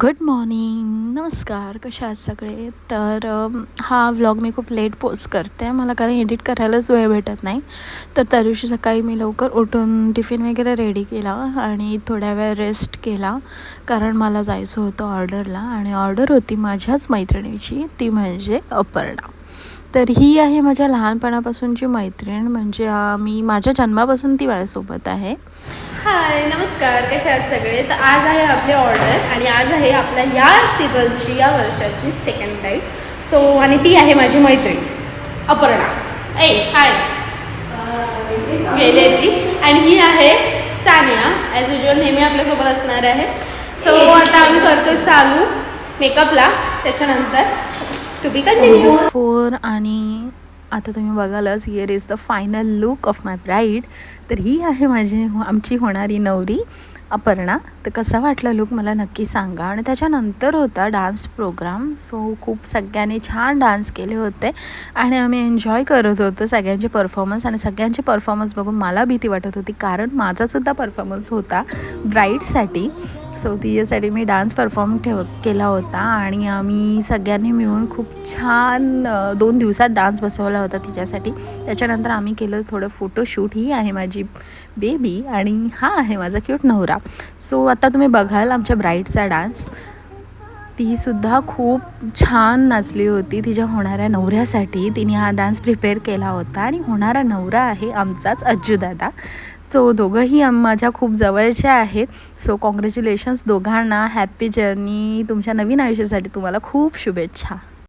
Good morning, नमस्कार. कशा आहात सगळे? तर हा व्लॉग मी खूप लेट पोस्ट करते आहे मला, कारण एडिट करायलाच वेळ भेटत नाही. तर त्या दिवशी सकाळी मी लवकर उठून टिफिन वगैरे रेडी केला आणि थोड्या वेळ रेस्ट केला, कारण मला जायचं होतं ऑर्डरला. आणि ऑर्डर होती माझ्याच मैत्रिणीची, ती म्हणजे अपर्णा. तर ही आहे माझ्या लहानपणापासूनची मैत्रीण, म्हणजे मी माझ्या जन्मापासून ती माझ्यासोबत आहे. हाय, नमस्कार. कशा आहात सगळे? तर आज आहे आपले ऑर्डर आणि आज आहे आपल्या या सीझनची, या वर्षाची सेकंड टाईम. सो आणि ती आहे माझी मैत्रीण अपर्णा. हाय. गेली ती. आणि ही आहे सानिया, ॲज युजल नेहमी आपल्यासोबत असणार आहे. सो आता आम्ही करतो चालू मेकअपला, त्याच्यानंतर टू बी कंटिन्यू. आणि आता तुम्ही बघालच, here is the final look of my bride. तर ही आहे आमची होणारी नवरी अपर्णा. तर कसा वाटला लुक मला नक्की सांगा. आणि त्याच्यानंतर होता डान्स प्रोग्राम. सो खूप सगळ्यांनी छान डान्स केले होते आणि आम्ही एन्जॉय करत होतो सगळ्यांचे परफॉर्मन्स. आणि सगळ्यांचे परफॉर्मन्स बघून मला भीती वाटत होती, कारण माझासुद्धा परफॉर्मन्स होता ब्राईडसाठी. सो तिच्यासाठी मी डान्स परफॉर्म केला होता आणि आम्ही सगळ्यांनी मिळून खूप छान 2 दिवसात डान्स बसवला होता तिच्यासाठी. त्याच्यानंतर आम्ही केलं थोडं फोटोशूट. ही आहे माझी बेबी आणि हा आहे माझा क्यूट नवरा. सो आता तुम्ही बघाल आमच्या ब्राईडचा डान्स. तीसुद्धा खूप छान नाचली होती तिच्या होणाऱ्या नवऱ्यासाठी. तिने हा डान्स प्रिपेअर केला होता आणि होणारा नवरा आहे आमचाच अज्जूदादा. सो दोघंही माझ्या खूप जवळचे आहेत. सो कॉंग्रॅच्युलेशन्स दोघांना. हॅप्पी जर्नी तुमच्या नवीन आयुष्यासाठी. तुम्हाला खूप शुभेच्छा.